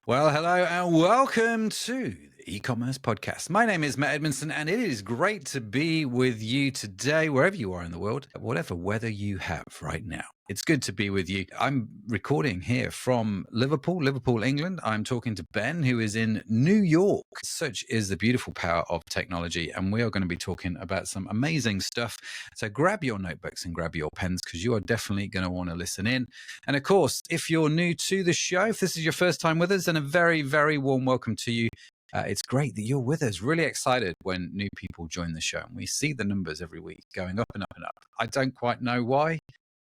Well, hello and welcome to the e-commerce podcast. My name is Matt Edmondson and it is great to be with you today, wherever you are in the world, whatever weather you have right now. It's good to be with you. I'm recording here from Liverpool, England. I'm talking to Ben, who is in New York. Such is the beautiful power of technology, and we are going to be talking about some amazing stuff. So grab your notebooks and grab your pens because you are definitely going to want to listen in. And of course, if you're new to the show, if this is your first time with us, then a very, very warm welcome to you. It's great that you're with us. Really excited when new people join the show. And we see the numbers every week going up and up and up. I don't quite know why,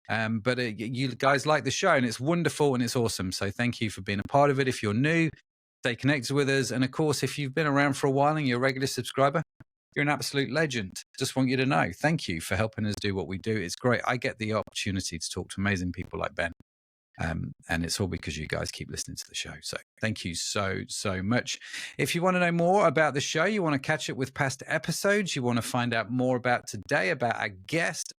but you guys like the show and it's wonderful and it's awesome. So thank you for being a part of it. If you're new, stay connected with us. And of course, if you've been around for a while and you're a regular subscriber, you're an absolute legend. Just want you to know. Thank you for helping us do what we do. It's great. I get the opportunity to talk to amazing people like Ben. And it's all because you guys keep listening to the show. So thank you so much. If you want to know more about the show, you want to catch up with past episodes, you want to find out more about today, about our guest,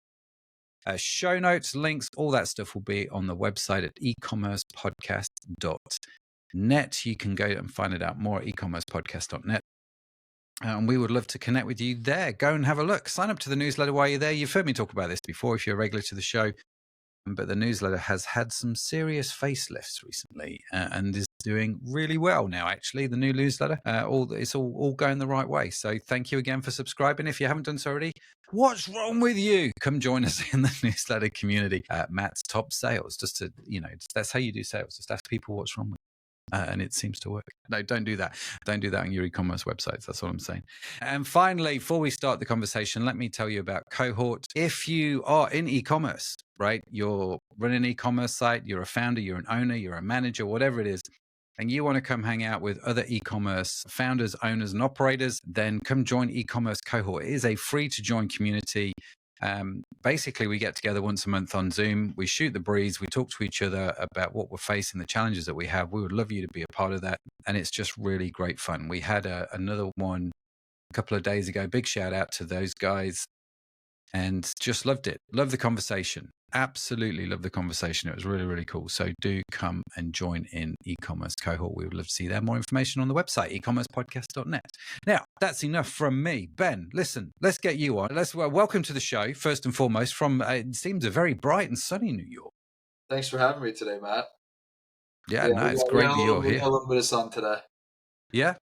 show notes, links, all that stuff will be on the website at ecommercepodcast.net. You can go and find it out more at ecommercepodcast.net. And we would love to connect with you there. Go and have a look. Sign up to the newsletter while you're there. You've heard me talk about this before if you're a regular to the show. But the newsletter has had some serious facelifts recently and is doing really well now, actually. The new newsletter, it's all going the right way. So thank you again for subscribing. If you haven't done so already, what's wrong with you? Come join us in the newsletter community at Matt's Top Sales. Just to, that's how you do sales. Just ask people what's wrong with you. And it seems to work. No, don't do that. Don't do that on your e-commerce websites. That's what I'm saying. And finally, before we start the conversation, let me tell you about Cohort. If you are in e-commerce, right, you're running an e-commerce site, you're a founder, you're an owner, you're a manager, whatever it is, and you want to come hang out with other e-commerce founders, owners, and operators, then come join e-commerce Cohort. It is a free to join community. Basically, we get together once a month on Zoom. We shoot the breeze. We talk to each other about what we're facing, the challenges that we have. We would love you to be a part of that. And it's just really great fun. We had another one a couple of days ago. Big shout out to those guys and just loved it. Love the conversation. Absolutely love the conversation. It was really, really cool. So do come and join in e-commerce Cohort. We would love to see that. More information on the website, ecommercepodcast.net. Now, that's enough from me. Ben, listen, let's get you on. Welcome to the show, first and foremost, from, it seems, a very bright and sunny New York. Thanks for having me today, Matt. Yeah, no, it's great that you're We here. got a little bit of sun today. Yeah?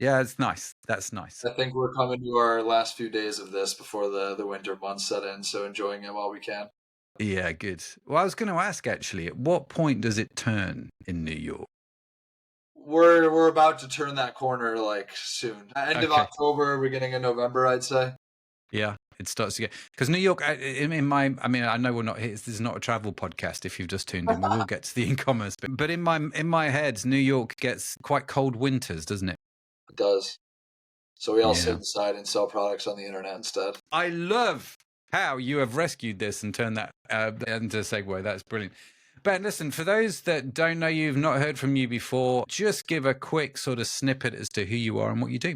Yeah, it's nice. That's nice. I think we're coming to our last few days of this before the winter months set in, so enjoying it while we can. Yeah, good. Well, I was going to ask, actually, at what point does it turn in New York? We're about to turn that corner soon. End of Okay. October, beginning of November, I'd say. Yeah, it starts to get, because New York, I know we're not here. This is not a travel podcast. If you've just tuned in, we will get to the e-commerce bit. But in my head, New York gets quite cold winters, doesn't it? It does. So we all Yeah. sit inside and sell products on the internet instead. I love how you have rescued this and turned that into a segue. That's brilliant. Ben, listen, for those that don't know you've not heard from you before, just give a quick sort of snippet as to who you are and what you do.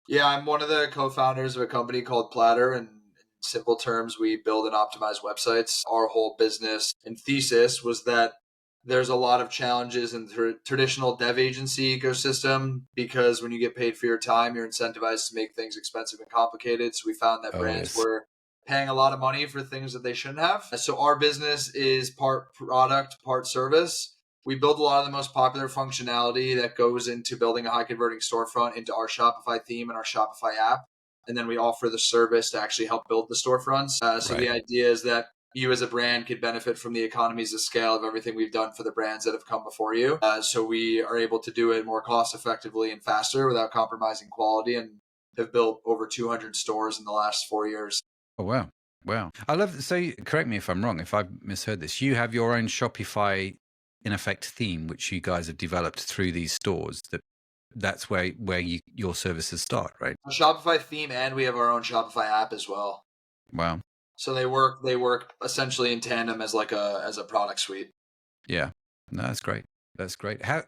Yeah, I'm one of the co-founders of a company called Platter, and in simple terms, we build and optimize websites. Our whole business and thesis was that there's a lot of challenges in the traditional dev agency ecosystem because when you get paid for your time, you're incentivized to make things expensive and complicated. So we found that brands were paying a lot of money for things that they shouldn't have. So our business is part product, part service. We build a lot of the most popular functionality that goes into building a high converting storefront into our Shopify theme and our Shopify app. And then we offer the service to actually help build the storefronts. So the idea is that you as a brand could benefit from the economies of scale of everything we've done for the brands that have come before you. So we are able to do it more cost effectively and faster without compromising quality, and have built over 200 stores in the last 4 years. Oh, wow. Wow. I love, so correct me if I'm wrong, if I've misheard this. You have your own Shopify, in effect, theme, which you guys have developed through these stores. That's where your services start, right? A Shopify theme, and we have our own Shopify app as well. Wow. So they work essentially in tandem as a product suite. Yeah. No, that's great. That's great. How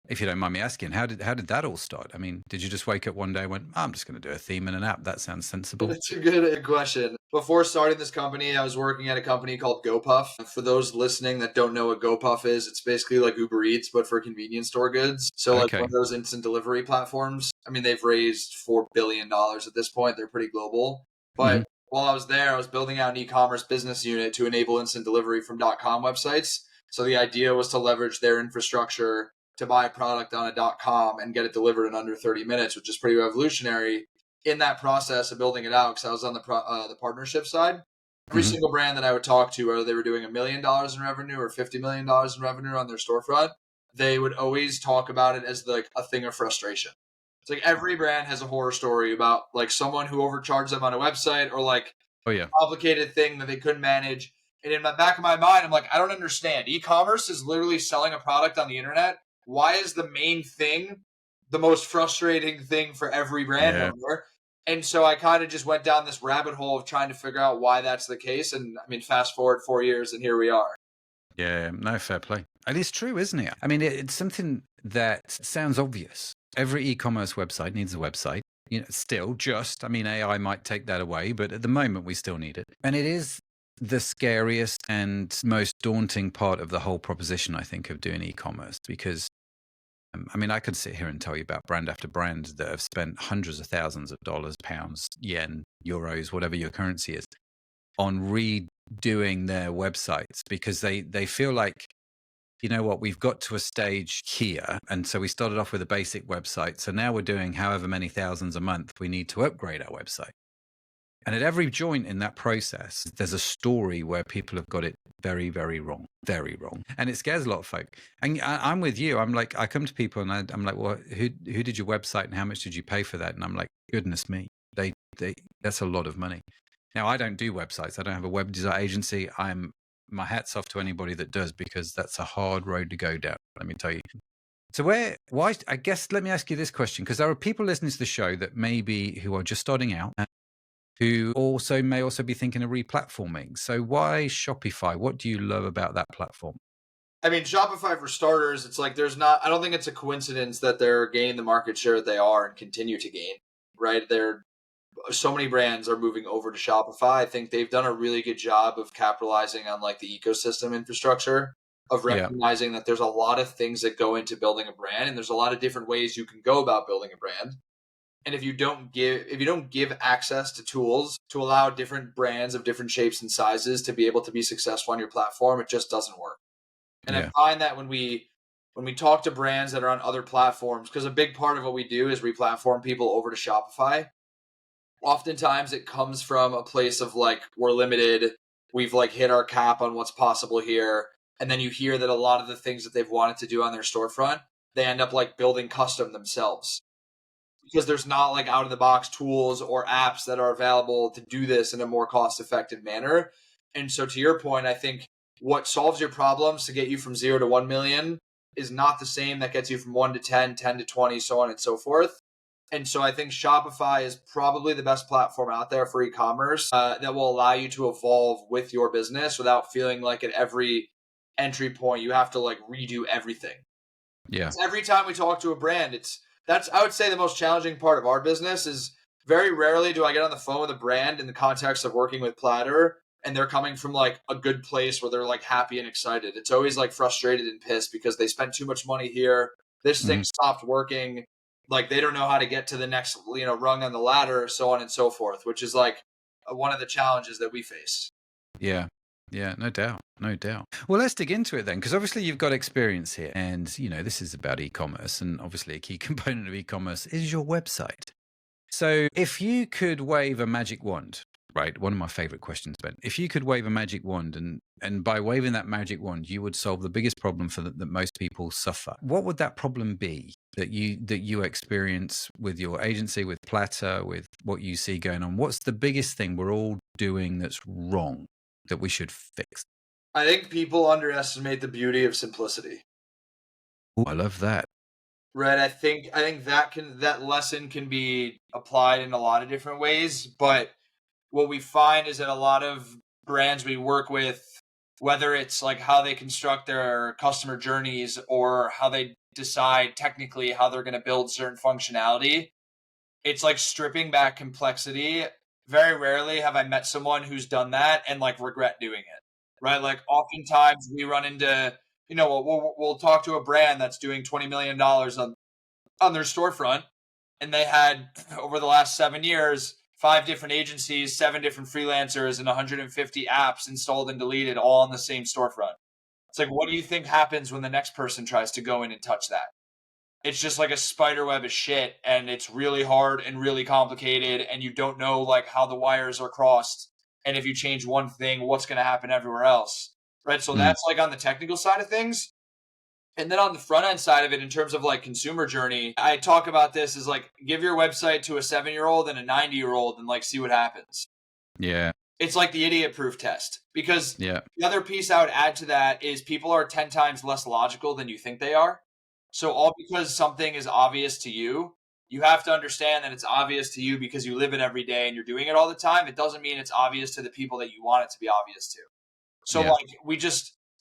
If you don't mind me asking, how did that all start? I mean, did you just wake up one day and went, oh, I'm just going to do a theme and an app? That sounds sensible. That's a good question. Before starting this company, I was working at a company called GoPuff. For those listening that don't know what GoPuff is, it's basically like Uber Eats, but for convenience store goods. So like Okay. one of those instant delivery platforms. I mean, they've raised $4 billion at this point. They're pretty global. But while I was there, I was building out an e-commerce business unit to enable instant delivery from .com websites. So the idea was to leverage their infrastructure to buy a product on a .com and get it delivered in under 30 minutes, which is pretty revolutionary. In that process of building it out, because I was on the partnership side, every single brand that I would talk to, whether they were doing $1 million in revenue or $50 million in revenue on their storefront, they would always talk about it as like a thing of frustration. It's like every brand has a horror story about like someone who overcharged them on a website or like Oh, yeah. complicated thing that they couldn't manage. And in the back of my mind, I'm like, I don't understand. E-commerce is literally selling a product on the internet. Why is the main thing the most frustrating thing for every brand Yeah. owner? And so I kind of just went down this rabbit hole of trying to figure out why that's the case. And I mean, fast forward 4 years and here we are. Yeah. No, fair play. And it's true, isn't it? I mean, it's something that sounds obvious. Every e-commerce website needs a website. Still just, I mean, AI might take that away, but at the moment we still need it. And it is the scariest and most daunting part of the whole proposition, I think, of doing e-commerce, because I mean, I could sit here and tell you about brand after brand that have spent hundreds of thousands of dollars, pounds, yen, euros, whatever your currency is, on redoing their websites because they feel like, you know what, we've got to a stage here. And so we started off with a basic website. So now we're doing however many thousands a month. We need to upgrade our website. And at every joint in that process, there's a story where people have got it very, very wrong, very wrong. And it scares a lot of folk. And I'm with you. I'm like, I come to people and I'm like, well, who did your website and how much did you pay for that? And I'm like, goodness me, that's a lot of money. Now, I don't do websites. I don't have a web design agency. My hat's off to anybody that does, because that's a hard road to go down, let me tell you. So why, I guess, let me ask you this question, because there are people listening to the show that who are just starting out, who may also be thinking of replatforming. So why Shopify? What do you love about that platform? I mean, Shopify, for starters, it's like I don't think it's a coincidence that they're gaining the market share that they are and continue to gain, right? So many brands are moving over to Shopify. I think they've done a really good job of capitalizing on like the ecosystem infrastructure, of recognizing that there's a lot of things that go into building a brand, and there's a lot of different ways you can go about building a brand. And if you don't give access to tools to allow different brands of different shapes and sizes to be able to be successful on your platform, it just doesn't work. And I find that when we talk to brands that are on other platforms, because a big part of what we do is replatform people over to Shopify, oftentimes it comes from a place of like, we're limited, we've like hit our cap on what's possible here. And then you hear that a lot of the things that they've wanted to do on their storefront, they end up like building custom themselves, because there's not like out of the box tools or apps that are available to do this in a more cost effective manner. And so to your point, I think what solves your problems to get you from 0 to 1 million is not the same that gets you from 1 to 10, 10 to 20, so on and so forth. And so I think Shopify is probably the best platform out there for e-commerce that will allow you to evolve with your business without feeling like at every entry point you have to like redo everything. Yeah. Every time we talk to a brand, that's I would say the most challenging part of our business is very rarely do I get on the phone with a brand in the context of working with Platter and they're coming from like a good place where they're like happy and excited. It's always like frustrated and pissed because they spent too much money here. This thing stopped working. Like they don't know how to get to the next, rung on the ladder, so on and so forth, which is like one of the challenges that we face. Yeah. Yeah, no doubt. No doubt. Well, let's dig into it then, because obviously you've got experience here and, this is about e-commerce, and obviously a key component of e-commerce is your website. So if you could wave a magic wand, right? One of my favorite questions, Ben. If you could wave a magic wand and by waving that magic wand, you would solve the biggest problem that most people suffer. What would that problem be that you experience with your agency, with Platter, with what you see going on? What's the biggest thing we're all doing that's wrong that we should fix? I think people underestimate the beauty of simplicity. Ooh, I love that. Right. I think that lesson can be applied in a lot of different ways, but what we find is that a lot of brands we work with whether it's like how they construct their customer journeys or how they decide technically how they're going to build certain functionality. It's like stripping back complexity. Very rarely have I met someone who's done that and like regret doing it, right? Like oftentimes we run into, we'll talk to a brand that's doing $20 million on their storefront, and they had over the last 7 years 5 different agencies, 7 different freelancers, and 150 apps installed and deleted all on the same storefront. It's like, what do you think happens when the next person tries to go in and touch that? It's just like a spider web of shit, and it's really hard and really complicated, and you don't know like how the wires are crossed, and if you change one thing, what's going to happen everywhere else, right? So that's like on the technical side of things. And then on the front end side of it, in terms of like consumer journey, I talk about this as like give your website to a 7-year-old and a 90-year-old and like see what happens. Yeah. It's like the idiot proof test, because the other piece I would add to that is people are 10 times less logical than you think they are. So all because something is obvious to you, you have to understand that it's obvious to you because you live it every day and you're doing it all the time. It doesn't mean it's obvious to the people that you want it to be obvious to. So like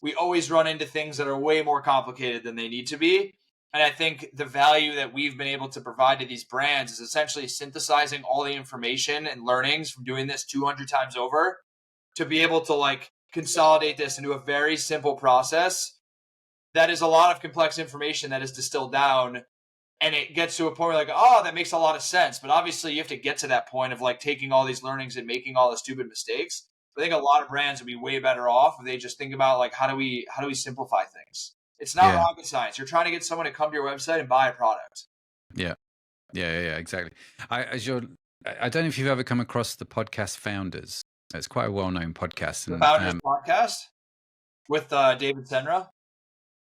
we always run into things that are way more complicated than they need to be. And I think the value that we've been able to provide to these brands is essentially synthesizing all the information and learnings from doing this 200 times over to be able to like consolidate this into a very simple process that is a lot of complex information that is distilled down, and it gets to a point where like, oh, that makes a lot of sense. But obviously you have to get to that point of like taking all these learnings and making all the stupid mistakes. I think a lot of brands would be way better off if they just think about like, how do we simplify things? It's not rocket science. You're trying to get someone to come to your website and buy a product. Yeah, exactly. I don't know if you've ever come across the podcast Founders. It's quite a well-known podcast. The Founders podcast with David Senra.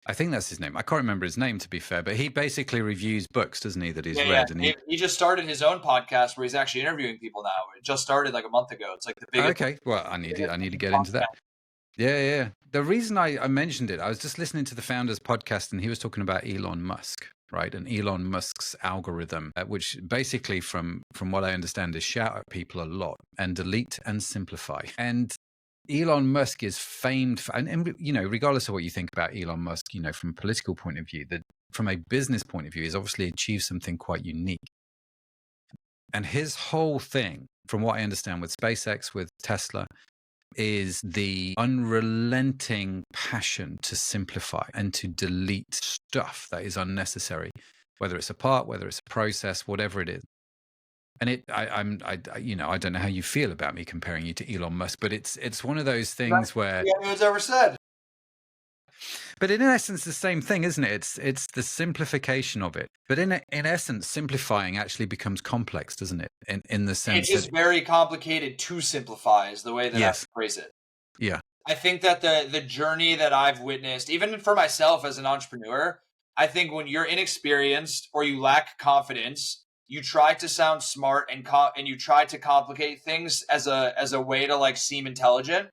I think that's his name. I can't remember his name, to be fair, but he basically reviews books, doesn't he, that he's read? Yeah. And he just started his own podcast where he's actually interviewing people now. It just started like a month ago. It's like the biggest. Okay, well, I need to get into that. Yeah. The reason I mentioned it, I was just listening to the Founders podcast, and he was talking about Elon Musk, right? And Elon Musk's algorithm, which basically, from what I understand, is shout at people a lot and delete and simplify. And Elon Musk is famed for, and regardless of what you think about Elon Musk, from a political point of view, that from a business point of view, he's obviously achieved something quite unique. And his whole thing, from what I understand with SpaceX, with Tesla, is the unrelenting passion to simplify and to delete stuff that is unnecessary, whether it's a part, whether it's a process, whatever it is. And I don't know how you feel about me comparing you to Elon Musk, but it's one of those things where anyone's ever said. But in essence, the same thing, isn't it? It's the simplification of it. But in essence, simplifying actually becomes complex, doesn't it? In the sense it's just very complicated to simplify is the way that I phrase it. Yeah. I think that the journey that I've witnessed, even for myself as an entrepreneur, I think when you're inexperienced or you lack confidence, you try to sound smart and you try to complicate things as a way to like seem intelligent.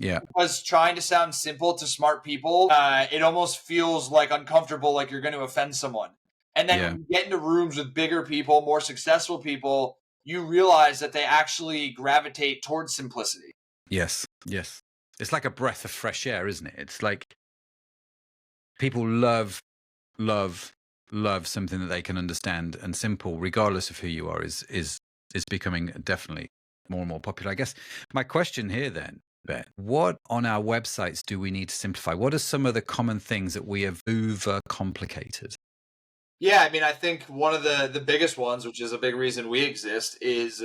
Yeah. Because trying to sound simple to smart people, it almost feels like uncomfortable, like you're going to offend someone. And then when you get into rooms with bigger people, more successful people, you realize that they actually gravitate towards simplicity. Yes. It's like a breath of fresh air, isn't it? It's like people love something that they can understand, and simple, regardless of who you are, is becoming definitely more and more popular. I guess my question here then, Ben, what on our websites do we need to simplify? What are some of the common things that we have over complicated? Yeah, I mean, I think one of the biggest ones, which is a big reason we exist, is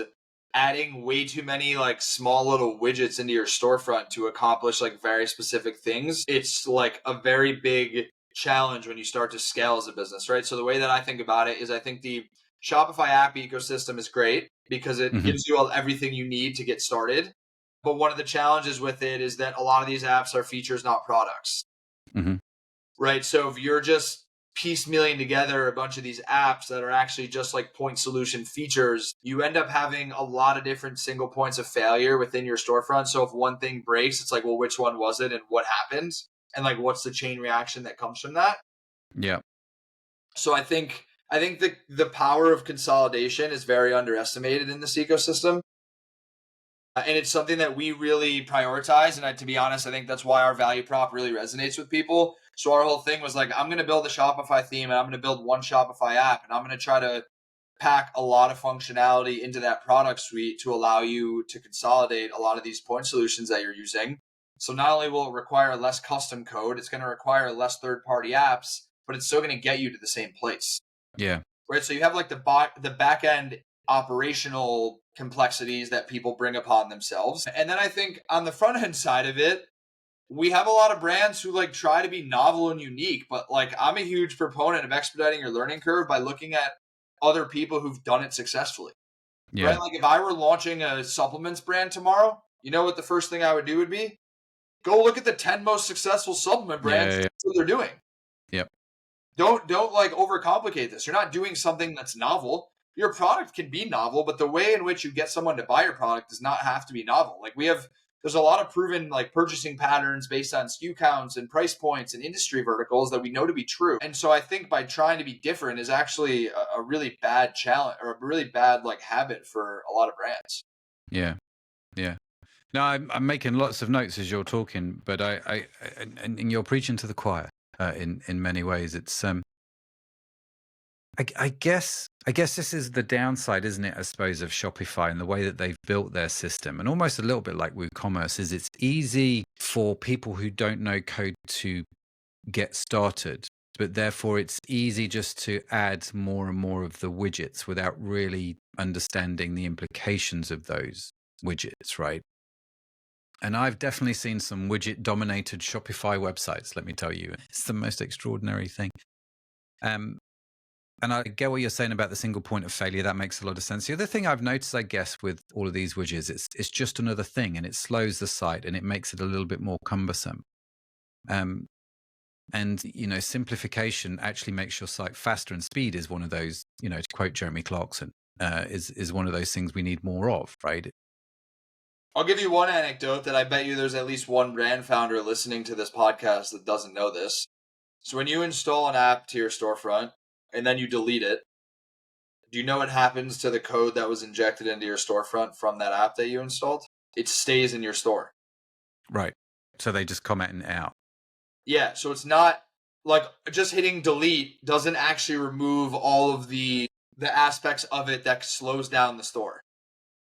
adding way too many like small little widgets into your storefront to accomplish like very specific things. It's like a very big challenge when you start to scale as a business, right? So the way that I think about it is I think the Shopify app ecosystem is great because it gives you everything you need to get started. But one of the challenges with it is that a lot of these apps are features, not products. Right? So if you're just piecemealing together a bunch of these apps that are actually just like point solution features, you end up having a lot of different single points of failure within your storefront. So if one thing breaks, it's like, well, which one was it and what happened? And like, what's the chain reaction that comes from that? Yeah. So I think the power of consolidation is very underestimated in this ecosystem. And it's something that we really prioritize. And to be honest, I think that's why our value prop really resonates with people. So our whole thing was like, I'm going to build a Shopify theme and I'm going to build one Shopify app and I'm going to try to pack a lot of functionality into that product suite to allow you to consolidate a lot of these point solutions that you're using. So not only will it require less custom code, it's going to require less third-party apps, but it's still going to get you to the same place. Yeah. Right. So you have like the back end operational complexities that people bring upon themselves. And then I think on the front end side of it, we have a lot of brands who like try to be novel and unique, but like I'm a huge proponent of expediting your learning curve by looking at other people who've done it successfully. Yeah. Right? Like if I were launching a supplements brand tomorrow, you know what the first thing I would do would be? Go look at the 10 most successful supplement brands and see what they're doing. Yep. Don't like overcomplicate this. You're not doing something that's novel. Your product can be novel, but the way in which you get someone to buy your product does not have to be novel. Like there's a lot of proven like purchasing patterns based on SKU counts and price points and industry verticals that we know to be true. And so I think by trying to be different is actually a really bad challenge or a really bad like habit for a lot of brands. Yeah. Yeah. No, I'm making lots of notes as you're talking, but and you're preaching to the choir in many ways. It's I guess this is the downside, isn't it? I suppose of Shopify and the way that they've built their system, and almost a little bit like WooCommerce, is it's easy for people who don't know code to get started, but therefore it's easy just to add more and more of the widgets without really understanding the implications of those widgets, right? And I've definitely seen some widget-dominated Shopify websites, let me tell you. It's the most extraordinary thing. And I get what you're saying about the single point of failure. That makes a lot of sense. The other thing I've noticed, I guess, with all of these widgets, it's just another thing, and it slows the site, and it makes it a little bit more cumbersome. And, simplification actually makes your site faster, and speed is one of those, to quote Jeremy Clarkson, is one of those things we need more of, right? I'll give you one anecdote that I bet you there's at least one brand founder listening to this podcast that doesn't know this. So when you install an app to your storefront and then you delete it, do you know what happens to the code that was injected into your storefront from that app that you installed? It stays in your store. Right. So they just comment it out. Yeah. So it's not like just hitting delete doesn't actually remove all of the aspects of it that slows down the store.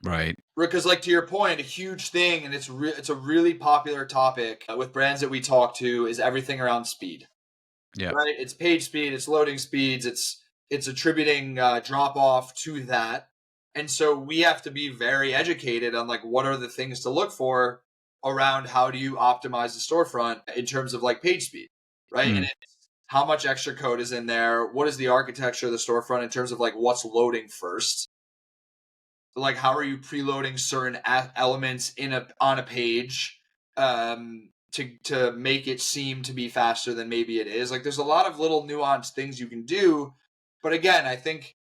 Right. Because like to your point, a huge thing, and it's a really popular topic with brands that we talk to is everything around speed. Yeah. Right. It's page speed, it's loading speeds, it's attributing drop off to that. And so we have to be very educated on like what are the things to look for around how do you optimize the storefront in terms of like page speed, right? And it's how much extra code is in there, what is the architecture of the storefront in terms of like what's loading first. Like how are you preloading certain elements on a page to make it seem to be faster than maybe it is. Like there's a lot of little nuanced things you can do, but again, I think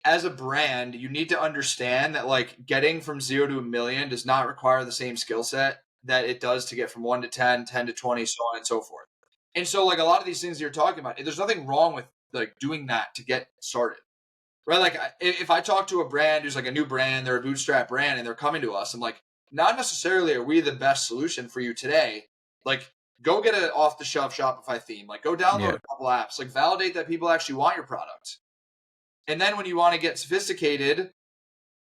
as a brand, you need to understand that like getting from 0 to 1 million does not require the same skill set that it does to get from 1 to 10, 10 to 20, so on and so forth. And so like a lot of these things you're talking about, there's nothing wrong with like doing that to get started. Right, like if I talk to a brand who's like a new brand, they're a bootstrap brand, and they're coming to us, I'm like, not necessarily are we the best solution for you today. Like, go get an off-the-shelf Shopify theme. Like, go download a couple apps. Like, validate that people actually want your product. And then when you want to get sophisticated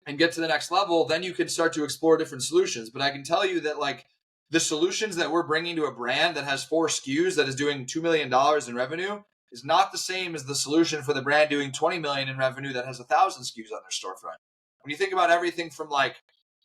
and get to the next level, then you can start to explore different solutions. But I can tell you that like the solutions that we're bringing to a brand that has 4 SKUs that is doing $2 million in revenue is not the same as the solution for the brand doing 20 million in revenue that has 1,000 SKUs on their storefront. When you think about everything from like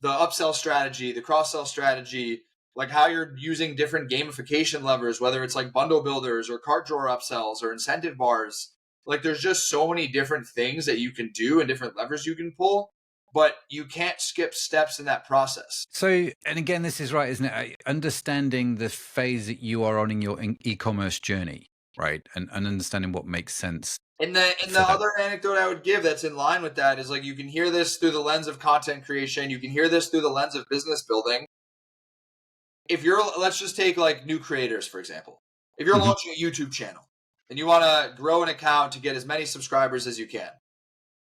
the upsell strategy, the cross-sell strategy, like how you're using different gamification levers, whether it's like bundle builders or cart drawer upsells or incentive bars, like there's just so many different things that you can do and different levers you can pull, but you can't skip steps in that process. So, and again, this is right, isn't it? Understanding the phase that you are on in your e-commerce journey. Right. And understanding what makes sense. And the other anecdote I would give that's in line with that is like you can hear this through the lens of content creation. You can hear this through the lens of business building. Let's just take like new creators, for example. If you're launching a YouTube channel and you want to grow an account to get as many subscribers as you can,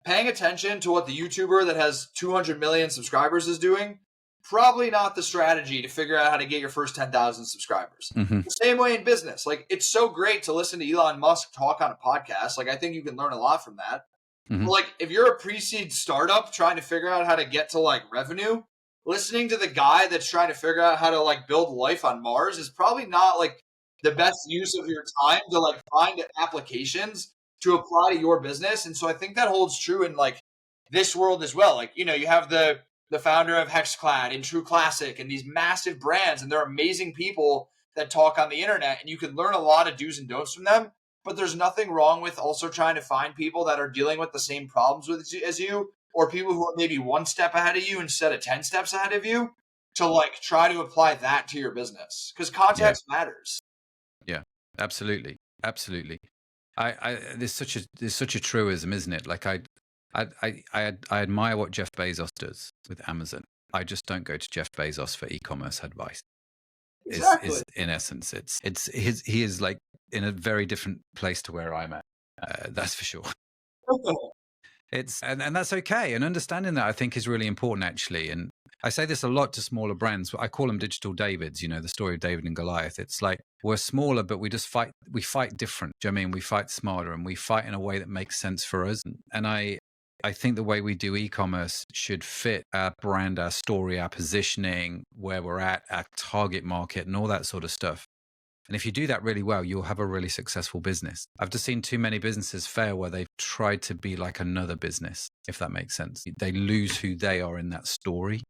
paying attention to what the YouTuber that has 200 million subscribers is doing probably not the strategy to figure out how to get your first 10,000 subscribers. Mm-hmm. The same way in business. Like, it's so great to listen to Elon Musk talk on a podcast. Like, I think you can learn a lot from that. Mm-hmm. But like, if you're a pre-seed startup trying to figure out how to get to like revenue, listening to the guy that's trying to figure out how to like build life on Mars is probably not like the best use of your time to like find applications to apply to your business. And so I think that holds true in like this world as well. Like, you know, you have the founder of Hexclad and True Classic and these massive brands, and they're amazing people that talk on the internet, and you can learn a lot of do's and don'ts from them. But there's nothing wrong with also trying to find people that are dealing with the same problems as you, or people who are maybe one step ahead of you instead of 10 steps ahead of you, to like try to apply that to your business, because context matters. Yeah, absolutely. Absolutely. There's such a truism, isn't it? Like I admire what Jeff Bezos does with Amazon. I just don't go to Jeff Bezos for e-commerce advice. Exactly. Is in essence, he is like in a very different place to where I'm at. That's for sure. And that's okay. And understanding that, I think, is really important, actually. And I say this a lot to smaller brands. I call them digital Davids. You know, the story of David and Goliath. It's like we're smaller, but we just fight. We fight different. Do you know what I mean? We fight smarter, and we fight in a way that makes sense for us. And I think the way we do e-commerce should fit our brand, our story, our positioning, where we're at, our target market, and all that sort of stuff. And if you do that really well, you'll have a really successful business. I've just seen too many businesses fail where they've tried to be like another business, if that makes sense. They lose who they are in that story.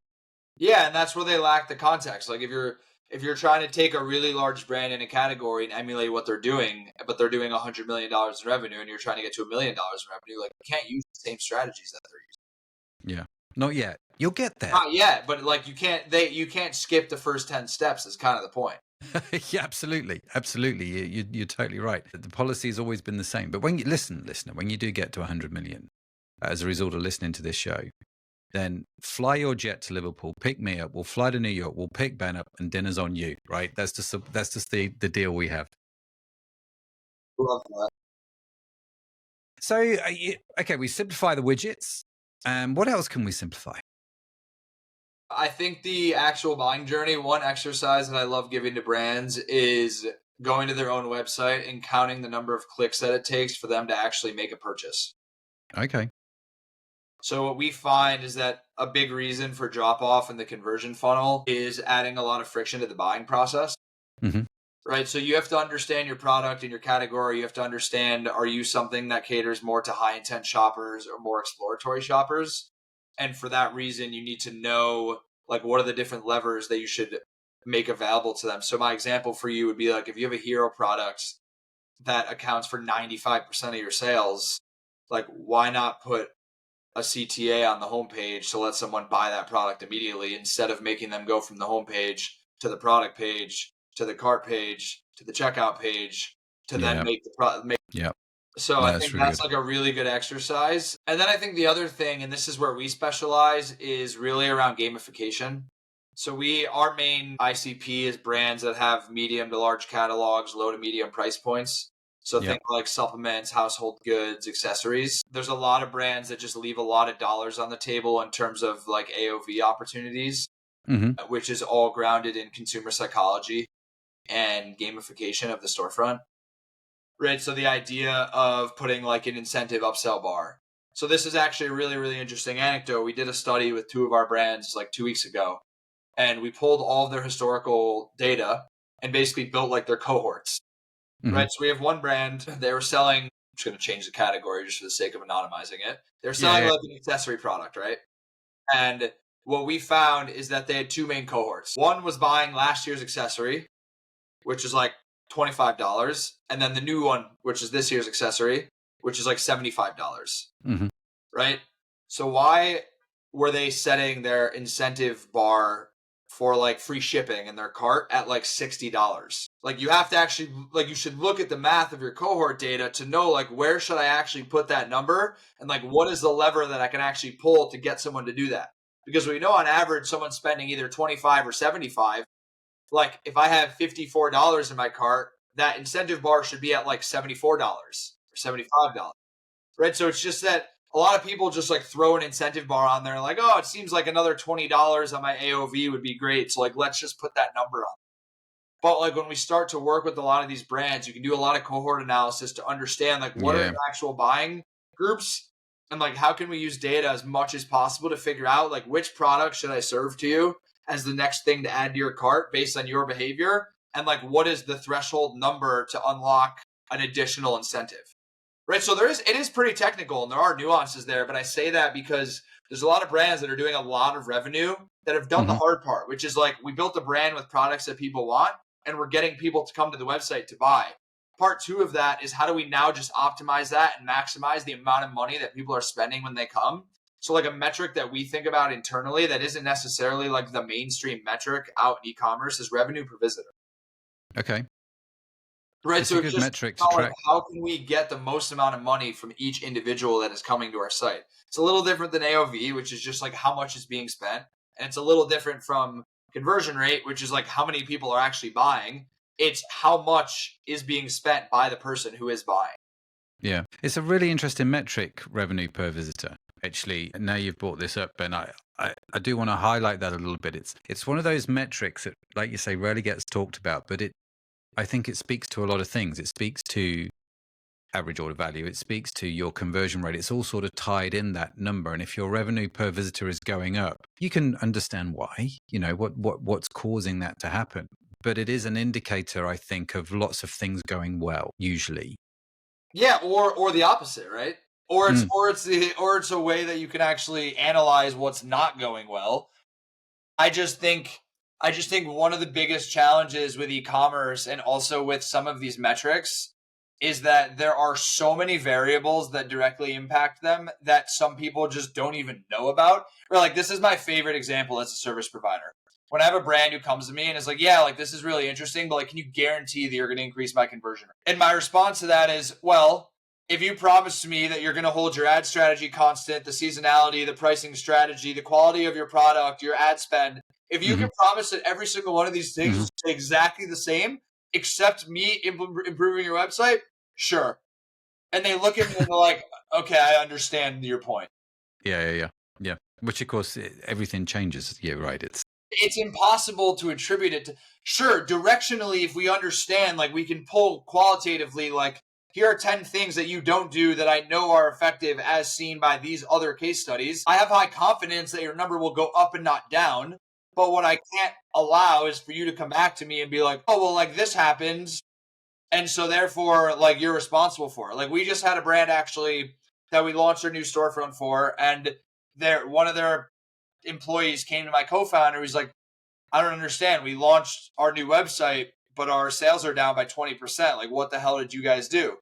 Yeah, and that's where they lack the context. Like, if you're trying to take a really large brand in a category and emulate what they're doing, but they're doing $100 million in revenue, and you're trying to get to $1 million in revenue, like, you can't use the same strategies that they're using. Yeah, not yet. You'll get there. Not yet, but like you can't skip the first 10 steps. Is kind of the point. Yeah, absolutely. You're totally right. The policy has always been the same. But when you listener, when you do get to 100 million as a result of listening to this show, then fly your jet to Liverpool, pick me up. We'll fly to New York. We'll pick Ben up, and dinner's on you. Right? That's just the deal we have. Love that. So, okay, we simplify the widgets. What else can we simplify? I think the actual buying journey, one exercise that I love giving to brands is going to their own website and counting the number of clicks that it takes for them to actually make a purchase. Okay. So what we find is that a big reason for drop off in the conversion funnel is adding a lot of friction to the buying process. Mm-hmm. Right. So you have to understand your product and your category. You have to understand, are you something that caters more to high intent shoppers or more exploratory shoppers? And for that reason, you need to know, like, what are the different levers that you should make available to them. So my example for you would be like, if you have a hero product that accounts for 95% of your sales, like, why not put a CTA on the homepage to let someone buy that product immediately, instead of making them go from the homepage to the product page, to the cart page, to the checkout page, to then make the product. Yeah. So I think that's like a really good exercise. And then I think the other thing, and this is where we specialize, is really around gamification. So our main ICP is brands that have medium to large catalogs, low to medium price points. So think like supplements, household goods, accessories. There's a lot of brands that just leave a lot of dollars on the table in terms of like AOV opportunities, which is all grounded in consumer psychology and gamification of the storefront. Right. So the idea of putting like an incentive upsell bar. So this is actually a really, really interesting anecdote. We did a study with two of our brands like 2 weeks ago, and we pulled all of their historical data and basically built like their cohorts. Right. So we have one brand, they were selling, I'm just going to change the category just for the sake of anonymizing it. They're selling like an accessory product, right? And what we found is that they had two main cohorts. One was buying last year's accessory, which is like $25, and then the new one, which is this year's accessory, which is like $75. Right? So why were they setting their incentive bar for like free shipping in their cart at like $60? Like, you have to actually, like, you should look at the math of your cohort data to know, like, where should I actually put that number, and like, what is the lever that I can actually pull to get someone to do that? Because we know on average someone's spending either 25 or 75. Like, if I have $54 in my cart, that incentive bar should be at like $74 or $75. Right? So it's just that a lot of people just like throw an incentive bar on there, like, oh, it seems like another $20 on my AOV would be great. So like, let's just put that number on. But like when we start to work with a lot of these brands, you can do a lot of cohort analysis to understand like what are the actual buying groups, and like how can we use data as much as possible to figure out like which product should I serve to you as the next thing to add to your cart based on your behavior, and like what is the threshold number to unlock an additional incentive. Right. So it is pretty technical and there are nuances there. But I say that because there's a lot of brands that are doing a lot of revenue that have done the hard part, which is like we built a brand with products that people want and we're getting people to come to the website to buy. Part two of that is how do we now just optimize that and maximize the amount of money that people are spending when they come. So like a metric that we think about internally that isn't necessarily like the mainstream metric out in e-commerce is revenue per visitor. Okay. Right. It's so a good metric to track. How can we get the most amount of money from each individual that is coming to our site? It's a little different than AOV, which is just like how much is being spent. And it's a little different from conversion rate, which is like how many people are actually buying. It's how much is being spent by the person who is buying. Yeah. It's a really interesting metric, revenue per visitor. Actually, now you've brought this up, Ben, I do want to highlight that a little bit. It's one of those metrics that, like you say, rarely gets talked about, but I think it speaks to a lot of things. It speaks to average order value. It speaks to your conversion rate. It's all sort of tied in that number. And if your revenue per visitor is going up, you can understand why, what's causing that to happen. But it is an indicator, I think, of lots of things going well, usually. Yeah, or the opposite, right? Or it's a way that you can actually analyze what's not going well. I just think one of the biggest challenges with e-commerce and also with some of these metrics is that there are so many variables that directly impact them that some people just don't even know about. Or like, this is my favorite example as a service provider. When I have a brand who comes to me and is like, yeah, like this is really interesting, but like, can you guarantee that you're going to increase my conversion rate? And my response to that is, well, if you promise to me that you're going to hold your ad strategy constant, the seasonality, the pricing strategy, the quality of your product, your ad spend, if you can promise that every single one of these things is exactly the same, except me improving your website, sure. And they look at me and they're like, okay, I understand your point. Yeah. Which, of course, everything changes. Yeah, right. It's impossible to attribute it to. Sure, directionally, if we understand, like we can pull qualitatively, like here are 10 things that you don't do that I know are effective as seen by these other case studies. I have high confidence that your number will go up and not down. But what I can't allow is for you to come back to me and be like, oh, well, like this happens. And so therefore, like you're responsible for it. Like we just had a brand actually that we launched our new storefront for. And one of their employees came to my co-founder. He's like, I don't understand. We launched our new website, but our sales are down by 20%. Like, what the hell did you guys do?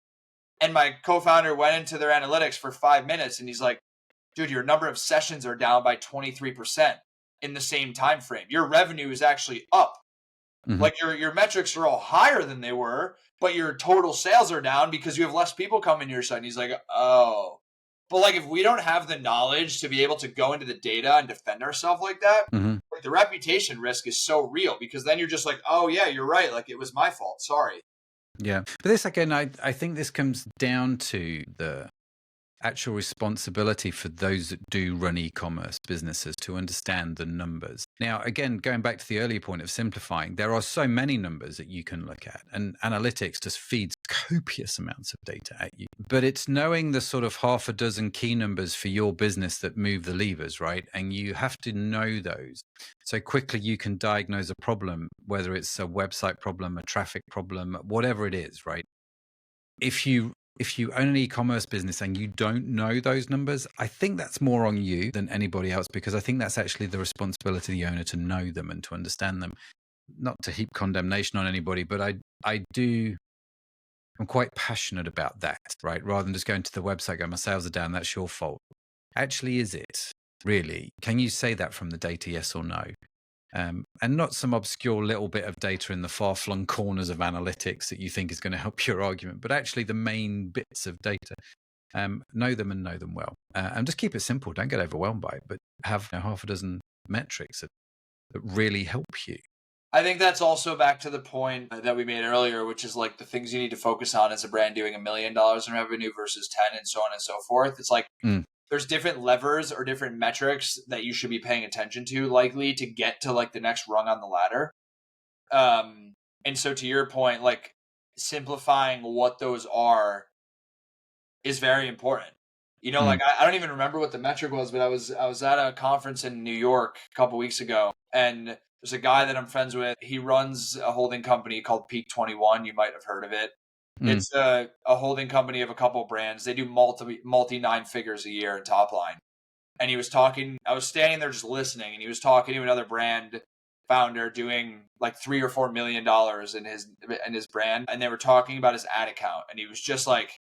And my co-founder went into their analytics for 5 minutes and he's like, dude, your number of sessions are down by 23% in the same time frame. Your revenue is actually up. Like your metrics are all higher than they were, but your total sales are down because you have less people coming to your site. And he's like, oh. But like if we don't have the knowledge to be able to go into the data and defend ourselves like that, like the reputation risk is so real because then you're just like, oh yeah, you're right. Like it was my fault. Sorry. Yeah. But this, again, I think this comes down to the actual responsibility for those that do run e-commerce businesses to understand the numbers. Now, again, going back to the earlier point of simplifying, there are so many numbers that you can look at, and analytics just feeds copious amounts of data at you. But it's knowing the sort of half a dozen key numbers for your business that move the levers, right? And you have to know those. So quickly you can diagnose a problem, whether it's a website problem, a traffic problem, whatever it is, right? If you own an e-commerce business and you don't know those numbers, I think that's more on you than anybody else, because I think that's actually the responsibility of the owner to know them and to understand them. Not to heap condemnation on anybody, but I'm quite passionate about that, right? Rather than just going to the website, going, my sales are down, that's your fault. Actually, is it really? Can you say that from the data, yes or no? And not some obscure little bit of data in the far-flung corners of analytics that you think is going to help your argument, but actually the main bits of data. Know them and know them well. And just keep it simple. Don't get overwhelmed by it, but have half a dozen metrics that really help you. I think that's also back to the point that we made earlier, which is like the things you need to focus on as a brand doing $1 million in revenue versus 10 and so on and so forth. It's like there's different levers or different metrics that you should be paying attention to, likely to get to like the next rung on the ladder. And so to your point, like simplifying what those are is very important. Like I don't even remember what the metric was, but I was at a conference in New York a couple weeks ago, and there's a guy that I'm friends with. He runs a holding company called Peak 21. You might have heard of it. It's a holding company of a couple brands. They do multi 9 figures a year in top line. And he was talking. I was standing there just listening, and he was talking to another brand founder doing like $3 or $4 million in his brand, and they were talking about his ad account, and he was just like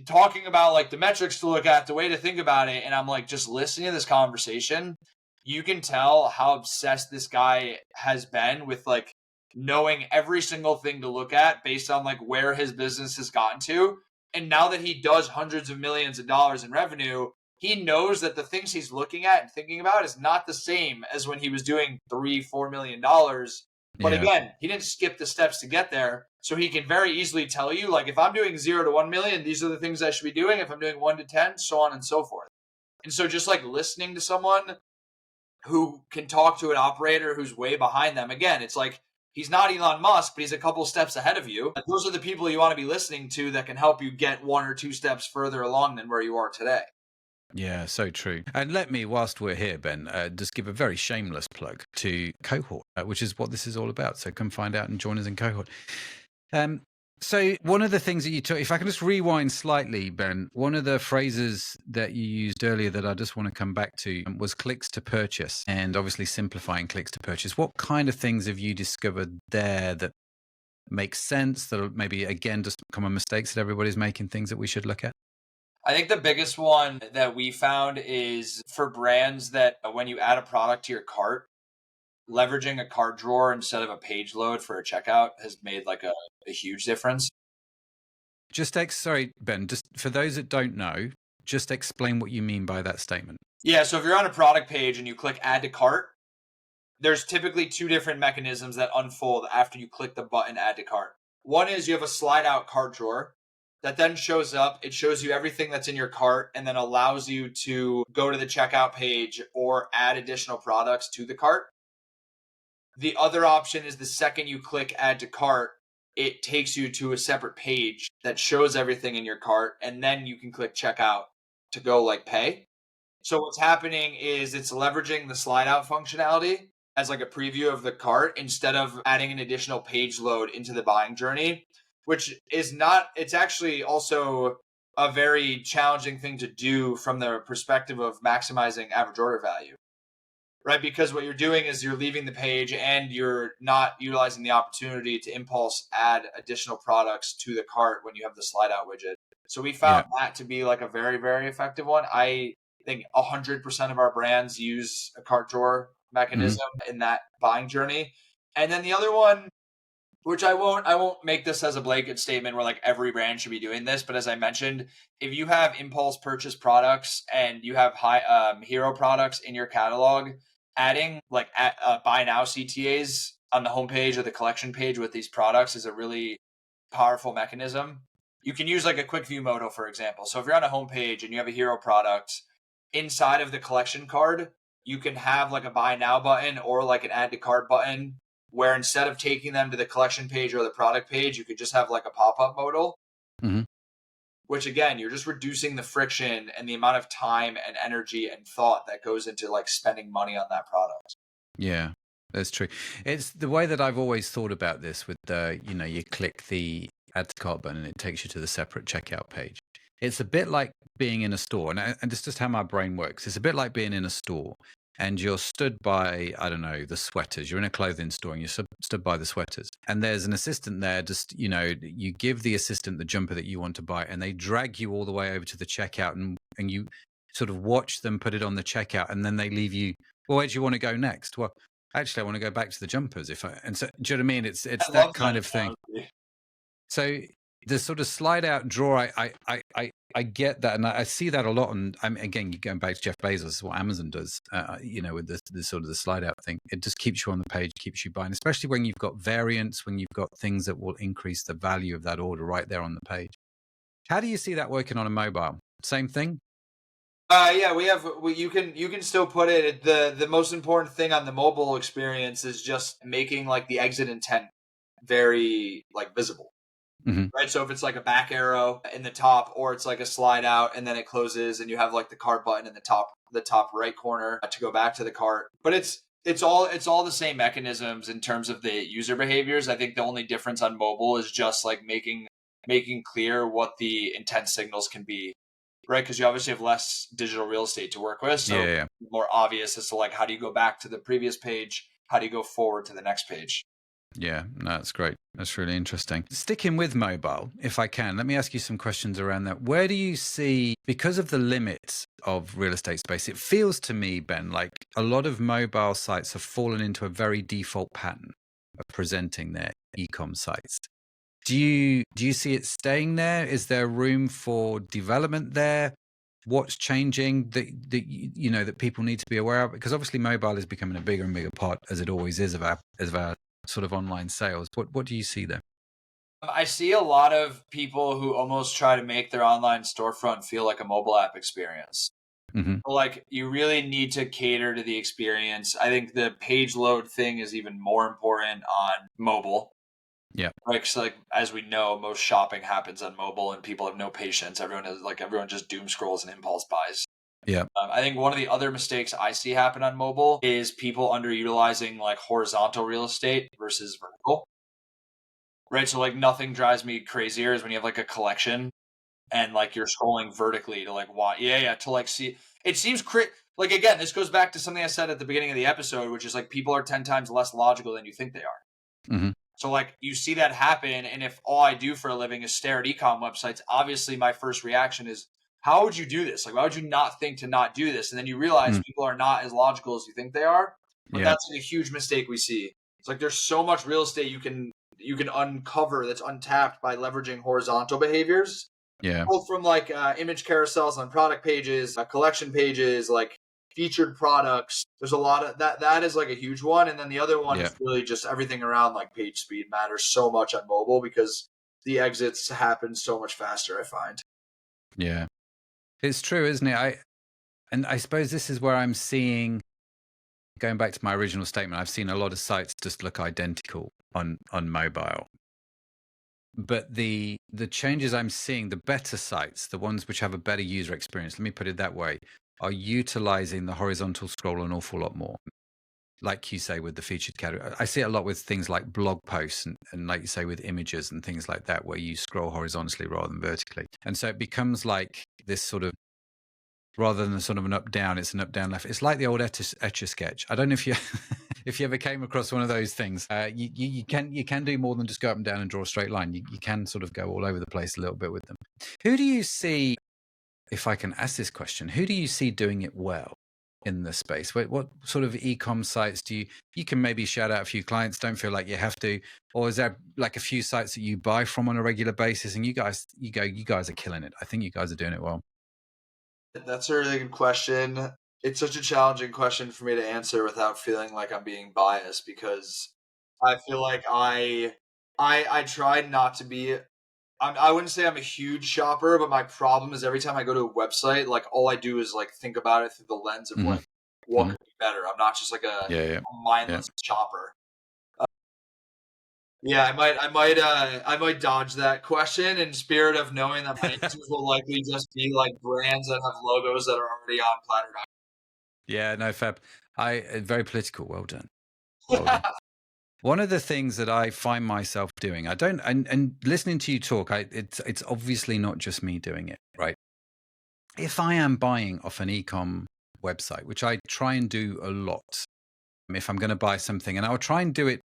talking about like the metrics to look at, the way to think about it. And I'm like, just listening to this conversation, you can tell how obsessed this guy has been with like knowing every single thing to look at based on like where his business has gotten to. And now that he does hundreds of millions of dollars in revenue, he knows that the things he's looking at and thinking about is not the same as when he was doing $3-4 million. But again, he didn't skip the steps to get there. So he can very easily tell you, like, if I'm doing 0 to 1 million, these are the things I should be doing. If I'm doing 1 to 10, so on and so forth. And so just like listening to someone who can talk to an operator who's way behind them, again, it's like he's not Elon Musk, but he's a couple steps ahead of you. Those are the people you want to be listening to that can help you get 1 or 2 steps further along than where you are today. Yeah, so true. And let me, whilst we're here, Ben, just give a very shameless plug to Cohort, which is what this is all about. So come find out and join us in Cohort. So one of the things that you took, if I can just rewind slightly, Ben, one of the phrases that you used earlier that I just want to come back to was clicks to purchase, and obviously simplifying clicks to purchase. What kind of things have you discovered there that make sense, that are maybe, again, just common mistakes that everybody's making, things that we should look at? I think the biggest one that we found is for brands that when you add a product to your cart, leveraging a cart drawer instead of a page load for a checkout has made like a huge difference. Sorry, Ben, just for those that don't know, just explain what you mean by that statement. Yeah, so if you're on a product page and you click add to cart, there's typically 2 different mechanisms that unfold after you click the button add to cart. One is you have a slide out cart drawer that then shows up. It shows you everything that's in your cart and then allows you to go to the checkout page or add additional products to the cart. The other option is the second you click add to cart, it takes you to a separate page that shows everything in your cart, and then you can click checkout to go like pay. So what's happening is it's leveraging the slide out functionality as like a preview of the cart instead of adding an additional page load into the buying journey, which is not, it's actually also a very challenging thing to do from the perspective of maximizing average order value, right? Because what you're doing is you're leaving the page and you're not utilizing the opportunity to impulse add additional products to the cart when you have the slide out widget. So we found that to be like a very, very effective one. I think 100% of our brands use a cart drawer mechanism in that buying journey. And then the other one, which I won't make this as a blanket statement where like every brand should be doing this, but as I mentioned, if you have impulse purchase products and you have high hero products in your catalog, adding like buy now CTAs on the homepage or the collection page with these products is a really powerful mechanism. You can use like a quick view modal, for example. So if you're on a homepage and you have a hero product, inside of the collection card, you can have like a buy now button or like an add to cart button, where instead of taking them to the collection page or the product page, you could just have like a pop-up modal, which again, you're just reducing the friction and the amount of time and energy and thought that goes into like spending money on that product. Yeah, that's true. It's the way that I've always thought about this with the, you click the add to cart button and it takes you to the separate checkout page. It's a bit like being in a store, and it's just how my brain works. It's a bit like being in a store and you're stood by, I don't know, the sweaters. You're in a clothing store and you're stood by the sweaters. And there's an assistant there, just, you give the assistant the jumper that you want to buy and they drag you all the way over to the checkout and you sort of watch them put it on the checkout and then they leave you, well, where do you want to go next? Well, actually, I want to go back to the jumpers. And so, do you know what I mean? It's that kind of thing. So the sort of slide out drawer, I get that, and I see that a lot. And again, you're going back to Jeff Bezos, what Amazon does, with the sort of the slide out thing. It just keeps you on the page, keeps you buying, especially when you've got variants, when you've got things that will increase the value of that order right there on the page. How do you see that working on a mobile? Same thing? Yeah, you can still put it. The most important thing on the mobile experience is just making like the exit intent very like visible. Mhm. Right. So if it's like a back arrow in the top, or it's like a slide out and then it closes, and you have like the cart button in the top right corner to go back to the cart. But it's all the same mechanisms in terms of the user behaviors. I think the only difference on mobile is just like making clear what the intent signals can be. Right. Because you obviously have less digital real estate to work with. So Yeah. more obvious as to like, how do you go back to the previous page? How do you go forward to the next page? Yeah, no, that's great. That's really interesting. Sticking with mobile, if I can, let me ask you some questions around that. Where do you see, because of the limits of real estate space, it feels to me, Ben, like a lot of mobile sites have fallen into a very default pattern of presenting their e-com sites. Do you see it staying there? Is there room for development there? What's changing that people need to be aware of? Because obviously mobile is becoming a bigger and bigger part, as it always is, of our sort of online sales. What do you see there? I see a lot of people who almost try to make their online storefront feel like a mobile app experience. Mm-hmm. Like, you really need to cater to the experience. I think the page load thing is even more important on mobile. Yeah. Right, 'cause like, as we know, most shopping happens on mobile, and people have no patience. Everyone just doom scrolls and impulse buys. Yeah. I think one of the other mistakes I see happen on mobile is people underutilizing like horizontal real estate versus vertical. Right, so like, nothing drives me crazier is when you have like a collection and like you're scrolling vertically to like watch. Yeah, to like see. It seems like, again, this goes back to something I said at the beginning of the episode, which is like, people are 10 times less logical than you think they are. Mm-hmm. So like, you see that happen, and if all I do for a living is stare at ecom websites, obviously my first reaction is, how would you do this? Like, why would you not think to not do this? And then you realize people are not as logical as you think they are. But Yeah. that's like a huge mistake we see. It's like, there's so much real estate you can uncover that's untapped by leveraging horizontal behaviors, Yeah. both from like image carousels on product pages, collection pages, like featured products. There's a lot of that. That is like a huge one. And then the other one Yeah. is really just everything around like page speed matters so much on mobile, because the exits happen so much faster, I find. Yeah. It's true, isn't it? I suppose this is where I'm seeing, going back to my original statement, I've seen a lot of sites just look identical on mobile. But the changes I'm seeing, the better sites, the ones which have a better user experience, let me put it that way, are utilizing the horizontal scroll an awful lot more. Like you say, with the featured category, I see it a lot with things like blog posts and like you say, with images and things like that, where you scroll horizontally rather than vertically. And so it becomes like this sort of, rather than sort of an up down, it's an up down left. It's like the old Etch a Sketch. I don't know if you if you ever came across one of those things. You can do more than just go up and down and draw a straight line. You can sort of go all over the place a little bit with them. Who do you see, if I can ask this question, who do you see doing it well in the space? What sort of e-com sites do you can maybe shout out a few clients, don't feel like you have to, or is there like a few sites that you buy from on a regular basis and you guys are killing it? I think you guys are doing it well. That's a really good question. It's such a challenging question for me to answer without feeling like I'm being biased, because I feel like I tried not to be. I wouldn't say I'm a huge shopper, but my problem is every time I go to a website, like, all I do is like think about it through the lens of Mm-hmm. like, what Mm-hmm. could be better. I'm not just like a Yeah. mindless shopper. Yeah, I might dodge that question in spirit of knowing that my answers will likely just be like brands that have logos that are already on Platter. Yeah, no, fab. Very political. Well done. Well done. One of the things that I find myself doing, I don't, and listening to you talk, it's obviously not just me doing it, right? If I am buying off an ecom website, which I try and do a lot, if I'm going to buy something, and I'll try and do it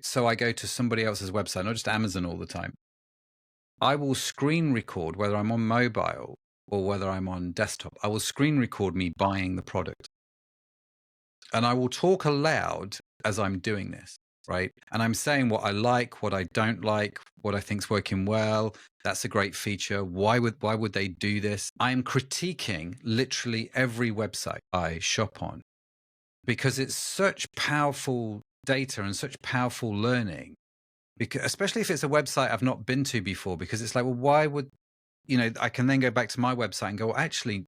so I go to somebody else's website, not just Amazon all the time. I will screen record, whether I'm on mobile or whether I'm on desktop. I will screen record me buying the product. And I will talk aloud as I'm doing this, right? And I'm saying what I like, what I don't like, what I think's working well. That's a great feature. Why would they do this? I am critiquing literally every website I shop on, because it's such powerful data and such powerful learning. Because, especially if it's a website I've not been to before, because it's like, well, why would, I can then go back to my website and go, well, actually,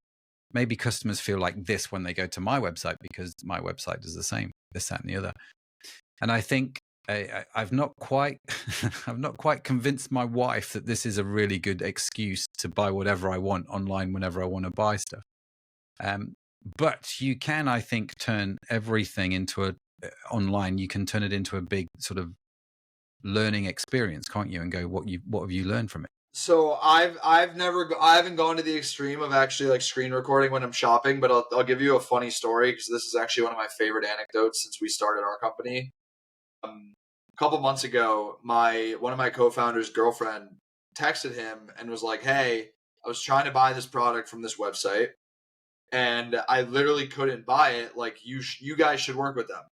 maybe customers feel like this when they go to my website because my website does the same, this, that, and the other. And I think I've not quite, I've not quite convinced my wife that this is a really good excuse to buy whatever I want online whenever I want to buy stuff. But you can, I think, turn everything into online. You can turn it into a big sort of learning experience, can't you? And go, what have you learned from it? So I haven't gone to the extreme of actually like screen recording when I'm shopping, but I'll give you a funny story because this is actually one of my favorite anecdotes since we started our company. A couple months ago, one of my co-founders' girlfriend texted him and was like, "Hey, I was trying to buy this product from this website, and I literally couldn't buy it. Like, you guys should work with them."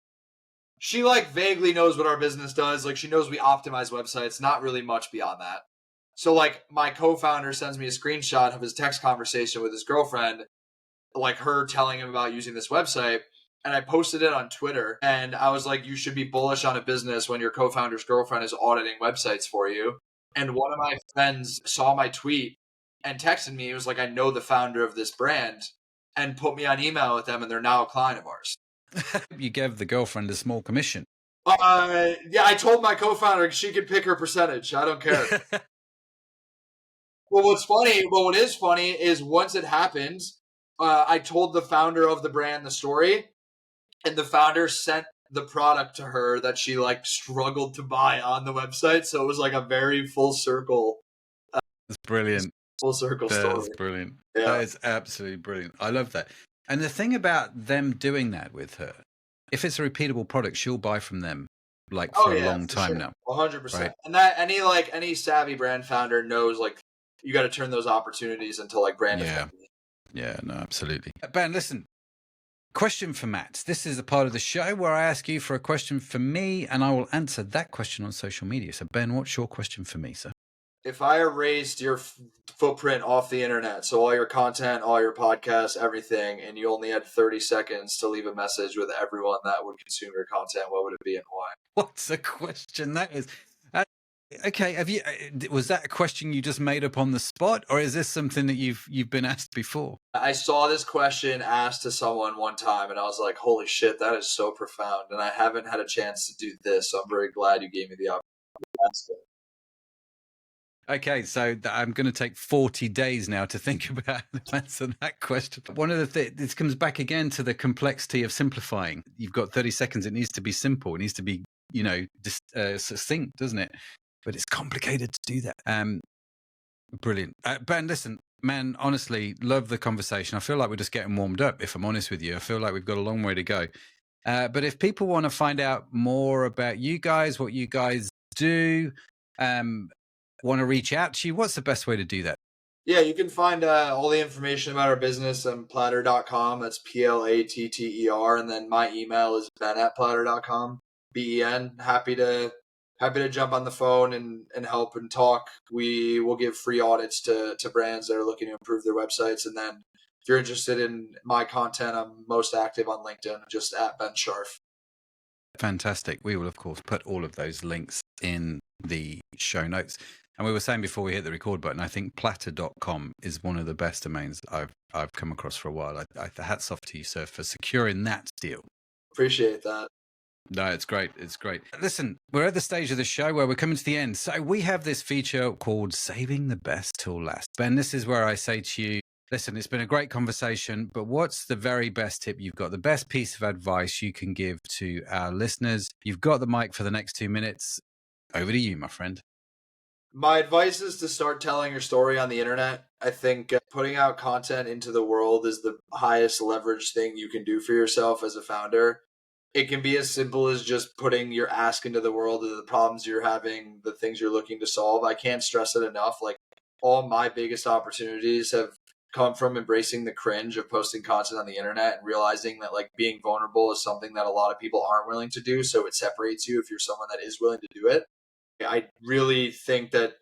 She like vaguely knows what our business does. Like, she knows we optimize websites, not really much beyond that. So like my co-founder sends me a screenshot of his text conversation with his girlfriend, like her telling him about using this website. And I posted it on Twitter and I was like, you should be bullish on a business when your co-founder's girlfriend is auditing websites for you. And one of my friends saw my tweet and texted me. It was like, I know the founder of this brand, and put me on email with them. And they're now a client of ours. You gave the girlfriend a small commission. Yeah, I told my co-founder she could pick her percentage. I don't care. Well, what is funny is once it happened, I told the founder of the brand the story, and the founder sent the product to her that she like struggled to buy on the website. So it was like a very full circle. It's brilliant. Full circle story. That's brilliant. Yeah. That is absolutely brilliant. I love that. And the thing about them doing that with her, if it's a repeatable product, she'll buy from them like for a long time now. 100%. Right? And that any savvy brand founder knows like you got to turn those opportunities into like brand. Yeah, no, absolutely. Ben, listen, question for Matt. This is a part of the show where I ask you for a question for me and I will answer that question on social media. So Ben, what's your question for me, sir? If I erased your footprint off the internet, so all your content, all your podcasts, everything, and you only had 30 seconds to leave a message with everyone that would consume your content, what would it be and why? What's a question that is? Okay, was that a question you just made up on the spot, or is this something that you've been asked before? I saw this question asked to someone one time, and I was like, "Holy shit, that is so profound!" And I haven't had a chance to do this, so I'm very glad you gave me the opportunity to ask it. Okay, so I'm going to take 40 days now to think about answering that question. One of the things, this comes back again to the complexity of simplifying. You've got 30 seconds. It needs to be simple. It needs to be, succinct, doesn't it? But it's complicated to do that. Brilliant. Ben, listen, man, honestly, love the conversation. I feel like we're just getting warmed up, if I'm honest with you. I feel like we've got a long way to go. But if people want to find out more about you guys, what you guys do, want to reach out to you, what's the best way to do that? Yeah, you can find all the information about our business on platter.com. That's Platter. And then my email is ben@platter.com. BEN. Happy to jump on the phone and help and talk. We will give free audits to brands that are looking to improve their websites. And then if you're interested in my content, I'm most active on LinkedIn, just @BenSharf. Fantastic. We will, of course, put all of those links in the show notes. And we were saying before we hit the record button, I think platter.com is one of the best domains I've come across for a while. Hats off to you, sir, for securing that deal. Appreciate that. No, it's great. It's great. Listen, we're at the stage of the show where we're coming to the end. So we have this feature called Saving the Best Till Last. Ben, this is where I say to you, listen, it's been a great conversation, but what's the very best tip you've got? The best piece of advice you can give to our listeners? You've got the mic for the next 2 minutes. Over to you, my friend. My advice is to start telling your story on the internet. I think putting out content into the world is the highest leverage thing you can do for yourself as a founder. It can be as simple as just putting your ask into the world of the problems you're having, the things you're looking to solve. I can't stress it enough. Like, all my biggest opportunities have come from embracing the cringe of posting content on the internet and realizing that like being vulnerable is something that a lot of people aren't willing to do. So it separates you if you're someone that is willing to do it. I really think that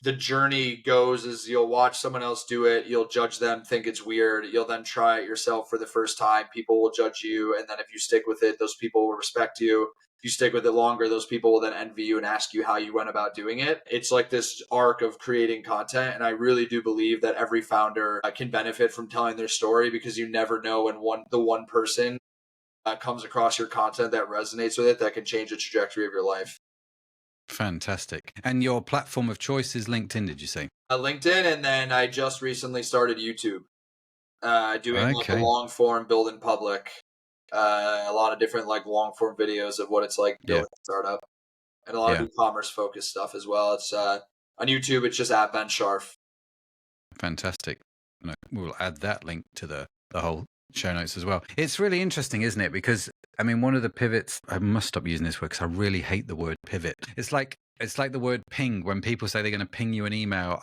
the journey goes is you'll watch someone else do it, you'll judge them, think it's weird, you'll then try it yourself for the first time, people will judge you, and then if you stick with it, those people will respect you. you stick with it longer, those people will then envy you and ask you how you went about doing it. It's like this arc of creating content. And I really do believe that every founder can benefit from telling their story, because you never know when the one person comes across your content that resonates with it, that can change the trajectory of your life. Fantastic. And your platform of choice is LinkedIn, did you say? LinkedIn, and then I just recently started YouTube, doing like a Okay. long form build in public, a lot of different like long form videos of what it's like building a startup, and a lot of e-commerce focused stuff as well. It's on YouTube. It's just at Ben Sharf. Fantastic. We'll add that link to the whole show notes as well. It's really interesting, isn't it? Because I mean, one of the pivots, I must stop using this word because I really hate the word pivot. It's like the word ping. When people say they're going to ping you an email,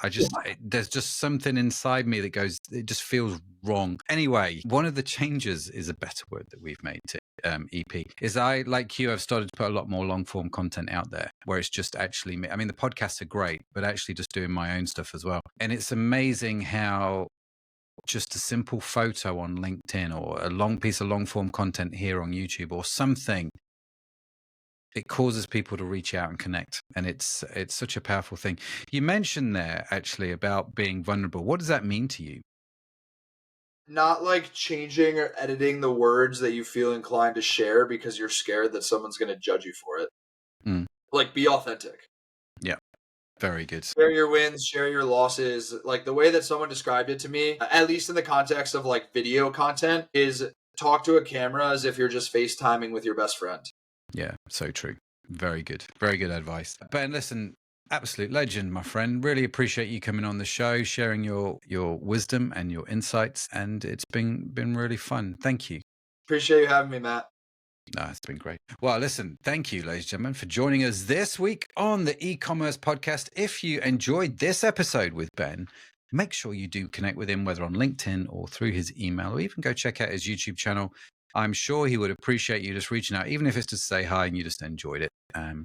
there's just something inside me that goes, it just feels wrong. Anyway, one of the changes is a better word that we've made to EP is I, like you, I've started to put a lot more long form content out there where it's just actually me. I mean, the podcasts are great, but actually just doing my own stuff as well. And it's amazing how just a simple photo on LinkedIn or a long piece of long form content here on YouTube or something, it causes people to reach out and connect. And it's such a powerful thing. You mentioned there actually about being vulnerable. What does that mean to you? Not like changing or editing the words that you feel inclined to share because you're scared that someone's going to judge you for it. Like, be authentic. Yeah. Very good. Share your wins, share your losses. Like the way that someone described it to me, at least in the context of like video content, is talk to a camera as if you're just FaceTiming with your best friend. Yeah, so true. Very good. Very good advice. Ben, listen, absolute legend, my friend. Really appreciate you coming on the show, sharing your wisdom and your insights. And it's been really fun. Thank you. Appreciate you having me, Matt. No, it's been great. Well, listen, thank you, ladies and gentlemen, for joining us this week on the e-commerce podcast. If you enjoyed this episode with Ben, make sure you do connect with him, whether on LinkedIn or through his email, or even go check out his YouTube channel. I'm sure he would appreciate you just reaching out, even if it's to say hi and you just enjoyed it. Go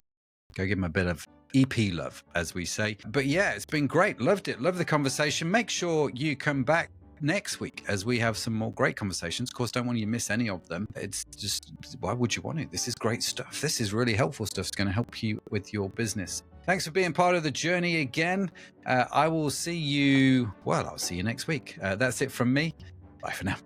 give him a bit of EP love, as we say. But yeah, it's been great. Loved it. Love the conversation. Make sure you come back next week as we have some more great conversations. Of course, don't want you to miss any of them. It's just, why would you want to? This is great stuff. This is really helpful stuff. It's going to help you with your business. Thanks for being part of the journey again. I will see you, I'll see you next week. That's it from me. Bye for now.